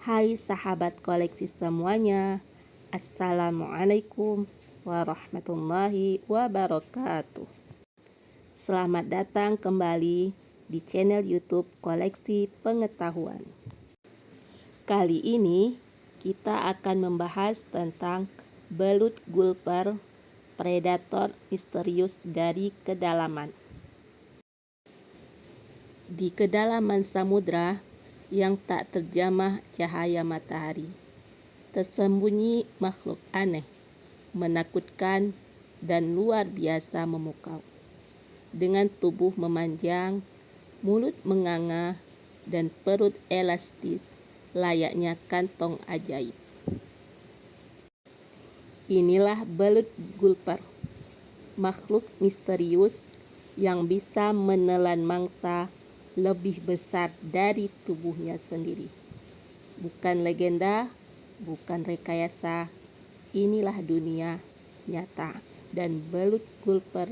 Hai sahabat koleksi semuanya, Assalamualaikum warahmatullahi wabarakatuh. Selamat datang kembali di channel YouTube Koleksi Pengetahuan. Kali ini kita akan membahas tentang belut gulper, predator misterius dari kedalaman. Di kedalaman samudra yang tak terjamah cahaya matahari, tersembunyi makhluk aneh, menakutkan, dan luar biasa memukau. Dengan tubuh memanjang, mulut menganga, dan perut elastis layaknya kantong ajaib. Inilah belut gulper, makhluk misterius yang bisa menelan mangsa lebih besar dari tubuhnya sendiri. Bukan legenda, bukan rekayasa, inilah dunia nyata, dan belut gulper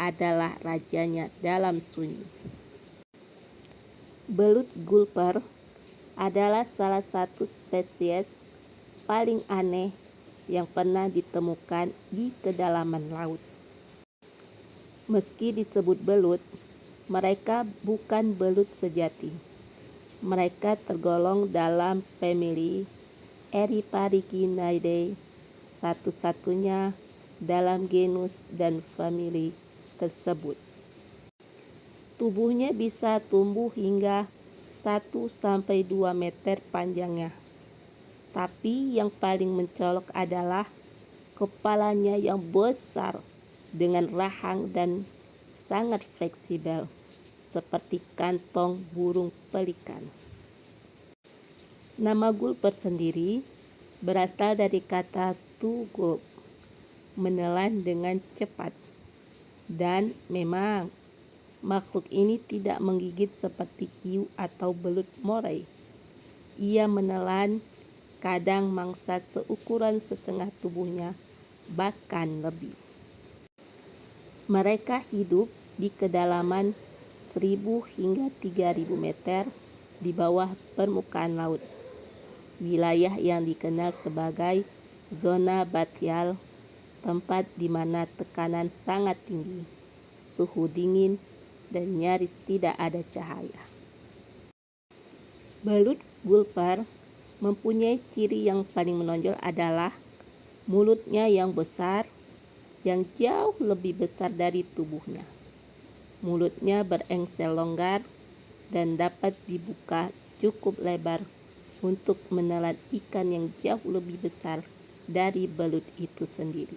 adalah rajanya dalam sunyi. Belut gulper adalah salah satu spesies paling aneh yang pernah ditemukan di kedalaman laut. Meski disebut belut, mereka bukan belut sejati. Mereka tergolong dalam famili Eripariginidae, satu-satunya dalam genus dan famili tersebut. Tubuhnya bisa tumbuh hingga 1-2 meter panjangnya. Tapi yang paling mencolok adalah kepalanya yang besar dengan rahang dan sangat fleksibel, seperti kantong burung pelikan. Nama gulper sendiri berasal dari kata to gulp, menelan dengan cepat. Dan memang makhluk ini tidak menggigit seperti hiu atau belut moray. Ia menelan kadang mangsa seukuran setengah tubuhnya, bahkan lebih. Mereka hidup di kedalaman 1.000 hingga 3.000 meter di bawah permukaan laut. Wilayah yang dikenal sebagai zona batial, tempat di mana tekanan sangat tinggi, suhu dingin, dan nyaris tidak ada cahaya. Belut gulper mempunyai ciri yang paling menonjol adalah mulutnya yang besar, yang jauh lebih besar dari tubuhnya. Mulutnya berengsel longgar dan dapat dibuka cukup lebar untuk menelan ikan yang jauh lebih besar dari belut itu sendiri.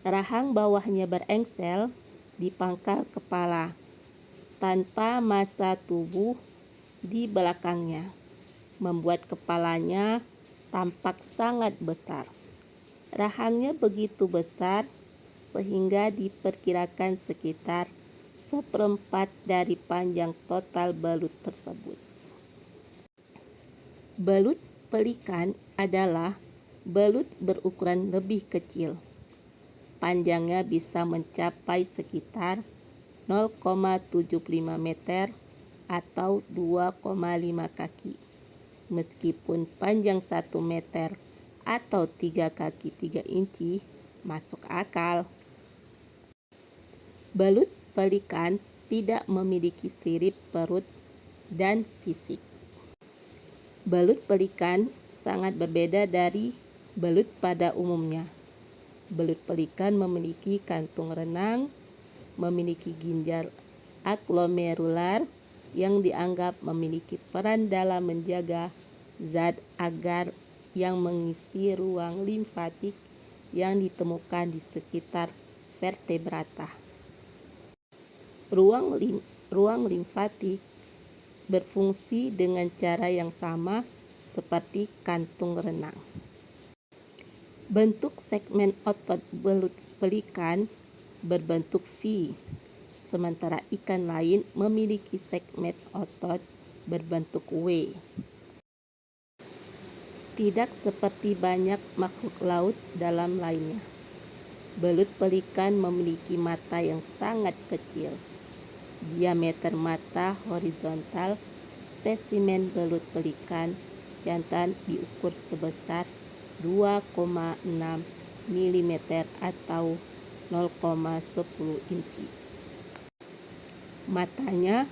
Rahang bawahnya berengsel di pangkal kepala, tanpa massa tubuh di belakangnya, membuat kepalanya tampak sangat besar. Rahangnya begitu besar sehingga diperkirakan sekitar 1/4 dari panjang total belut tersebut. Belut pelikan adalah belut berukuran lebih kecil. Panjangnya bisa mencapai sekitar 0,75 meter atau 2,5 kaki. Meskipun panjang 1 meter atau 3 kaki 3 inci masuk akal. Belut pelikan tidak memiliki sirip perut dan sisik. Belut pelikan sangat berbeda dari belut pada umumnya. Belut pelikan memiliki kantung renang, memiliki ginjal aglomerular yang dianggap memiliki peran dalam menjaga zat agar yang mengisi ruang limfatik yang ditemukan di sekitar vertebrata. Ruang limfatik berfungsi dengan cara yang sama seperti kantung renang. Bentuk segmen otot belut pelikan berbentuk V, sementara ikan lain memiliki segmen otot berbentuk W. Tidak seperti banyak makhluk laut dalam lainnya, belut pelikan memiliki mata yang sangat kecil. Diameter mata horizontal spesimen belut pelikan jantan diukur sebesar 2,6 mm atau 0,10 inci. Matanya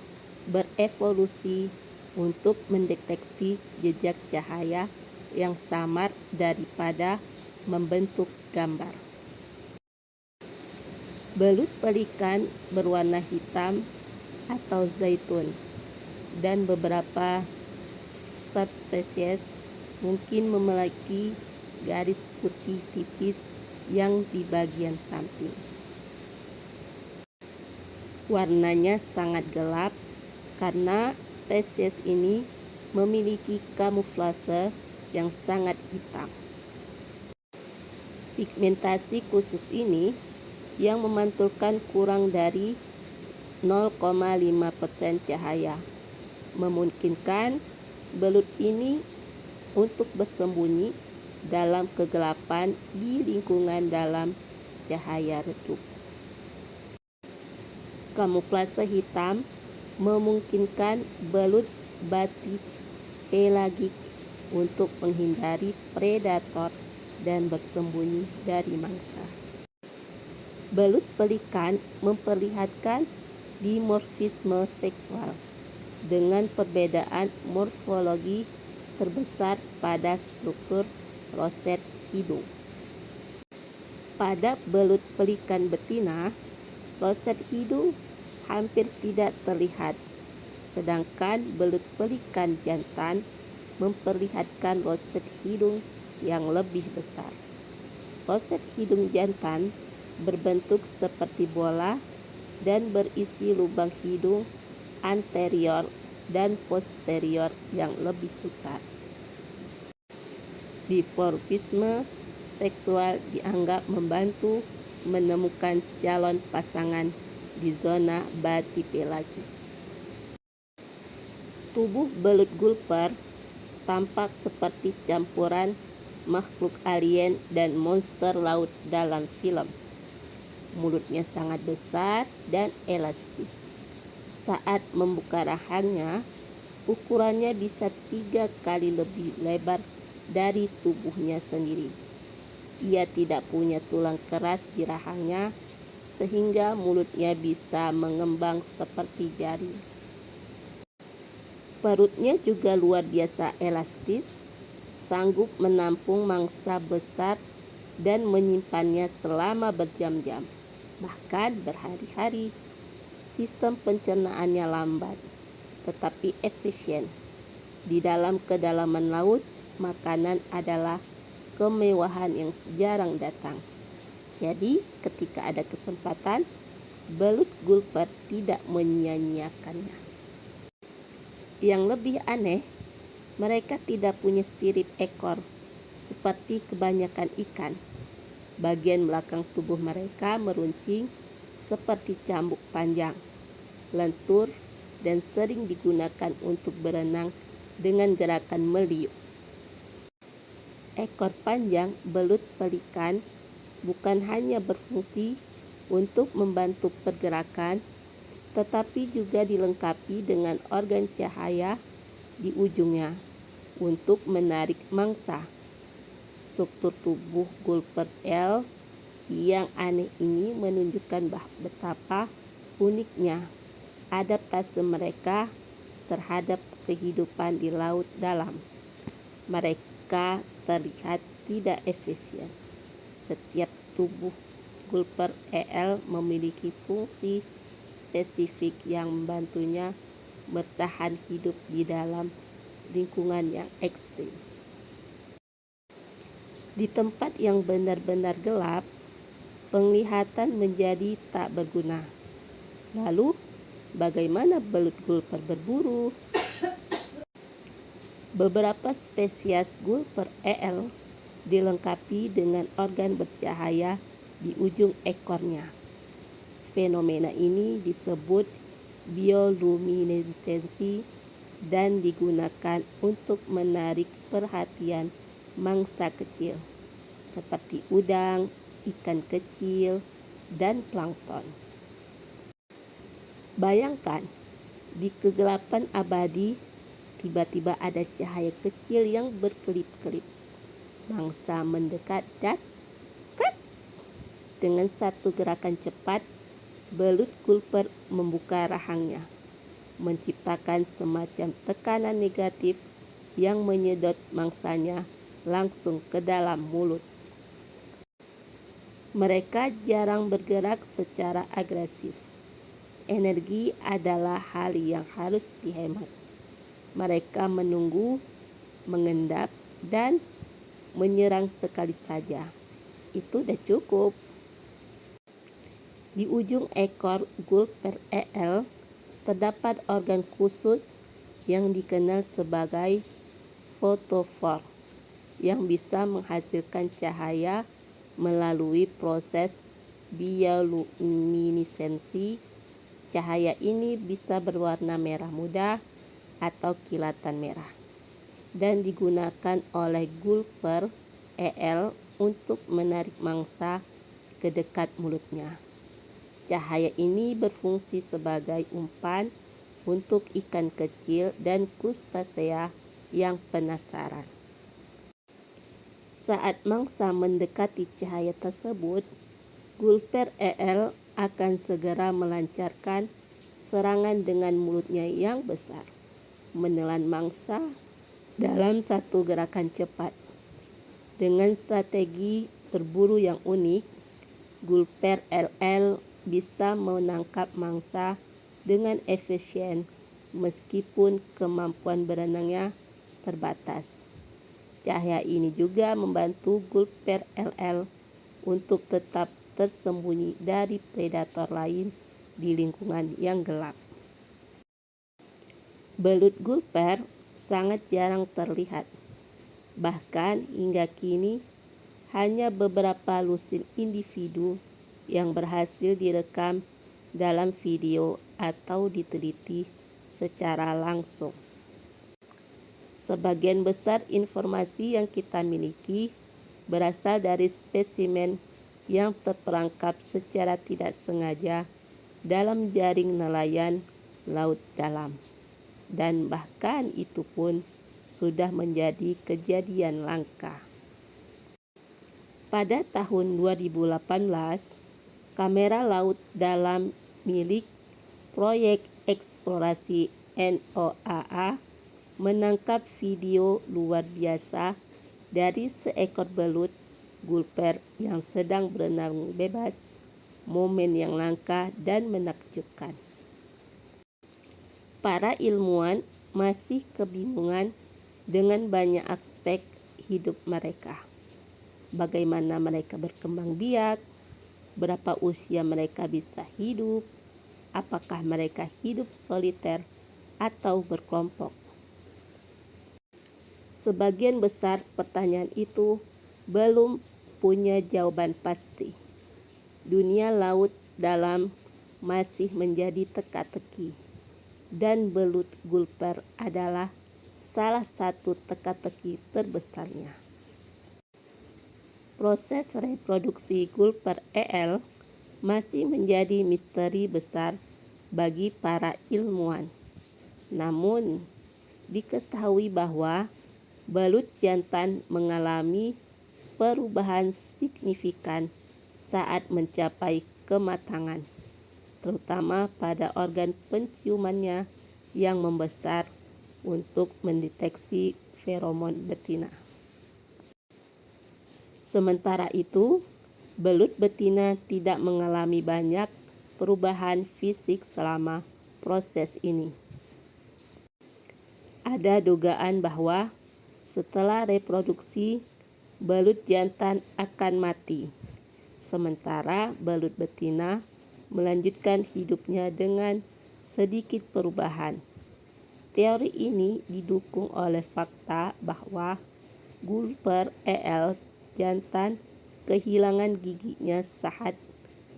berevolusi untuk mendeteksi jejak cahaya yang samar daripada membentuk gambar. Belut pelikan berwarna hitam atau zaitun, dan beberapa subspesies mungkin memiliki garis putih tipis yang di bagian samping. Warnanya sangat gelap karena spesies ini memiliki kamuflase yang sangat hitam. Pigmentasi khusus ini yang memantulkan kurang dari 0,5% cahaya memungkinkan belut ini untuk bersembunyi dalam kegelapan di lingkungan dalam cahaya redup. Kamuflase hitam memungkinkan belut batik pelagik untuk menghindari predator dan bersembunyi dari mangsa. Belut pelikan memperlihatkan dimorfisme seksual dengan perbedaan morfologi terbesar pada struktur roset hidung. Pada belut pelikan betina, roset hidung hampir tidak terlihat, sedangkan belut pelikan jantan memperlihatkan roset hidung yang lebih besar. Roset hidung jantan berbentuk seperti bola dan berisi lubang hidung anterior dan posterior yang lebih besar. Dimorfisme seksual dianggap membantu menemukan calon pasangan di zona batipelagik. Tubuh belut gulper tampak seperti campuran makhluk alien dan monster laut dalam film. Mulutnya sangat besar dan elastis. Saat membuka rahangnya, ukurannya bisa 3 kali lebih lebar dari tubuhnya sendiri. Ia tidak punya tulang keras di rahangnya, sehingga mulutnya bisa mengembang seperti jari. Perutnya juga luar biasa elastis, sanggup menampung mangsa besar dan menyimpannya selama berjam-jam, bahkan berhari-hari. Sistem pencernaannya lambat, tetapi efisien. Di dalam kedalaman laut, makanan adalah kemewahan yang jarang datang. Jadi, ketika ada kesempatan, belut gulper tidak menyia-nyiakannya. Yang lebih aneh, mereka tidak punya sirip ekor seperti kebanyakan ikan. Bagian belakang tubuh mereka meruncing seperti cambuk panjang, lentur, dan sering digunakan untuk berenang dengan gerakan meliuk. Ekor panjang belut pelikan bukan hanya berfungsi untuk membantu pergerakan, tetapi juga dilengkapi dengan organ cahaya di ujungnya untuk menarik mangsa. Struktur tubuh gulper L yang aneh ini menunjukkan betapa uniknya adaptasi mereka terhadap kehidupan di laut dalam. Mereka terlihat tidak efisien. Setiap tubuh gulper EL memiliki fungsi spesifik yang membantunya bertahan hidup di dalam lingkungan yang ekstrim. Di tempat yang benar-benar gelap, penglihatan menjadi tak berguna. Lalu, bagaimana belut gulper berburu? Beberapa spesies gulper EL dilengkapi dengan organ bercahaya di ujung ekornya. Fenomena ini disebut bioluminesensi dan digunakan untuk menarik perhatian mangsa kecil seperti udang, ikan kecil, dan plankton. Bayangkan, di kegelapan abadi Tiba-tiba ada cahaya kecil yang berkelip-kelip. Mangsa mendekat dan klik! Dengan satu gerakan cepat, belut gulper membuka rahangnya, menciptakan semacam tekanan negatif yang menyedot mangsanya langsung ke dalam mulut. Mereka jarang bergerak secara agresif. Energi adalah hal yang harus dihemat. Mereka menunggu, mengendap, dan menyerang sekali saja. Itu udah cukup. Di ujung ekor gulper EL terdapat organ khusus yang dikenal sebagai fotofor yang bisa menghasilkan cahaya melalui proses bioluminesensi. Cahaya ini bisa berwarna merah muda atau kilatan merah dan digunakan oleh gulper EL untuk menarik mangsa ke dekat mulutnya. Cahaya ini berfungsi sebagai umpan untuk ikan kecil dan krustasea yang penasaran. Saat mangsa mendekati cahaya tersebut, gulper EL akan segera melancarkan serangan dengan mulutnya yang besar, menelan mangsa dalam satu gerakan cepat. Dengan strategi berburu yang unik, gulper EL bisa menangkap mangsa dengan efisien meskipun kemampuan berenangnya terbatas. Cahaya ini juga membantu gulper EL untuk tetap tersembunyi dari predator lain di lingkungan yang gelap. Belut gulper sangat jarang terlihat. Bahkan hingga kini hanya beberapa lusin individu yang berhasil direkam dalam video atau diteliti secara langsung. Sebagian besar informasi yang kita miliki berasal dari spesimen yang terperangkap secara tidak sengaja dalam jaring nelayan laut dalam, dan bahkan itu pun sudah menjadi kejadian langka. Pada tahun 2018, kamera laut dalam milik proyek eksplorasi NOAA menangkap video luar biasa dari seekor belut gulper yang sedang berenang bebas, momen yang langka dan menakjubkan. Para ilmuwan masih kebingungan dengan banyak aspek hidup mereka. Bagaimana mereka berkembang biak, berapa usia mereka bisa hidup, apakah mereka hidup soliter atau berkelompok. Sebagian besar pertanyaan itu belum punya jawaban pasti. Dunia laut dalam masih menjadi teka-teki, dan belut gulper adalah salah satu teka-teki terbesarnya. Proses reproduksi gulper EL masih menjadi misteri besar bagi para ilmuwan. Namun, diketahui bahwa belut jantan mengalami perubahan signifikan saat mencapai kematangan, terutama pada organ penciumannya yang membesar untuk mendeteksi feromon betina. Sementara itu, belut betina tidak mengalami banyak perubahan fisik selama proses ini. Ada dugaan bahwa setelah reproduksi, belut jantan akan mati, sementara belut betina melanjutkan hidupnya dengan sedikit perubahan. Teori ini didukung oleh fakta bahwa gulper EL jantan kehilangan giginya saat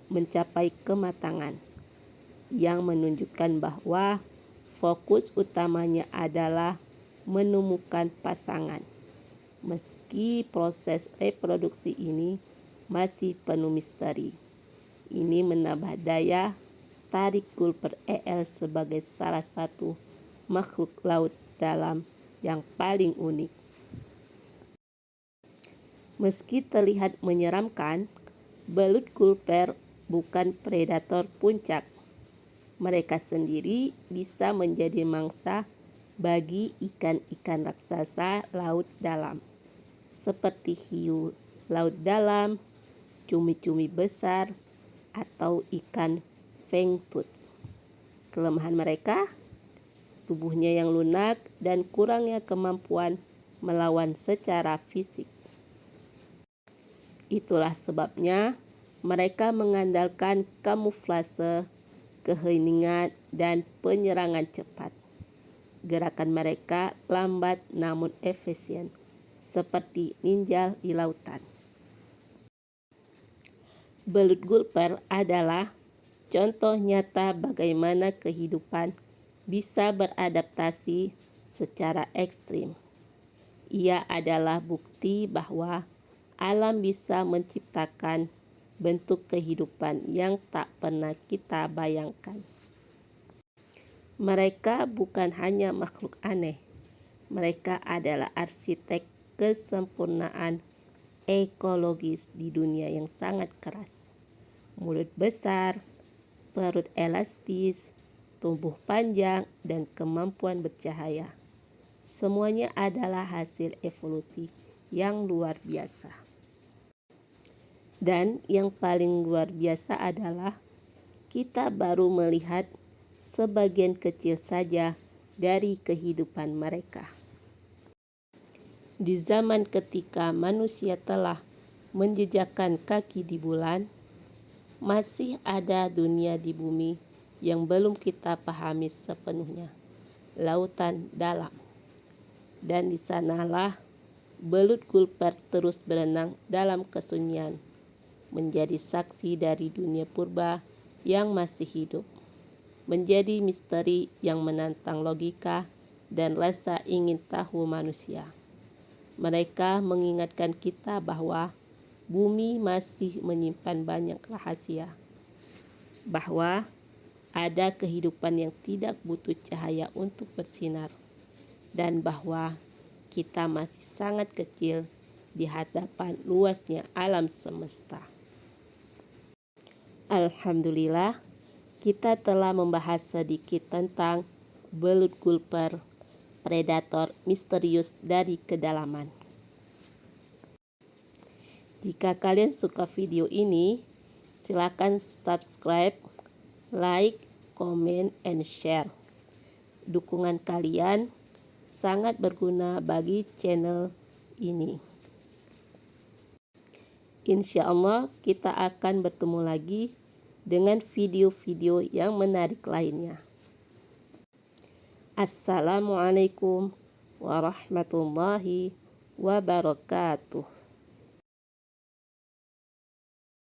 mencapai kematangan, yang menunjukkan bahwa fokus utamanya adalah menemukan pasangan. Meski proses reproduksi ini masih penuh misteri, ini menambah daya tarik gulper EL sebagai salah satu makhluk laut dalam yang paling unik. Meski terlihat menyeramkan, belut gulper bukan predator puncak. Mereka sendiri bisa menjadi mangsa bagi ikan-ikan raksasa laut dalam, seperti hiu laut dalam, cumi-cumi besar, atau ikan fangtooth. Kelemahan mereka, tubuhnya yang lunak dan kurangnya kemampuan melawan secara fisik. Itulah sebabnya mereka mengandalkan kamuflase, keheningan, dan penyerangan cepat. Gerakan mereka lambat namun efisien, seperti ninja di lautan. Belut gulper adalah contoh nyata bagaimana kehidupan bisa beradaptasi secara ekstrim. Ia adalah bukti bahwa alam bisa menciptakan bentuk kehidupan yang tak pernah kita bayangkan. Mereka bukan hanya makhluk aneh, mereka adalah arsitek kesempurnaan ekologis di dunia yang sangat keras. Mulut besar, perut elastis, tubuh panjang, dan kemampuan bercahaya. Semuanya adalah hasil evolusi yang luar biasa. Dan yang paling luar biasa adalah kita baru melihat sebagian kecil saja dari kehidupan mereka. Di zaman ketika manusia telah menjejakkan kaki di bulan, masih ada dunia di bumi yang belum kita pahami sepenuhnya, lautan dalam. Dan di sanalah belut gulper terus berenang dalam kesunyian, menjadi saksi dari dunia purba yang masih hidup, menjadi misteri yang menantang logika dan rasa ingin tahu manusia. Mereka mengingatkan kita bahwa bumi masih menyimpan banyak rahasia, bahwa ada kehidupan yang tidak butuh cahaya untuk bersinar, dan bahwa kita masih sangat kecil di hadapan luasnya alam semesta. Alhamdulillah, kita telah membahas sedikit tentang belut gulper, predator misterius dari kedalaman. Jika kalian suka video ini, silakan subscribe, like, comment, and share. Dukungan kalian sangat berguna bagi channel ini. Insya Allah kita akan bertemu lagi dengan video-video yang menarik lainnya. Assalamualaikum warahmatullahi wabarakatuh.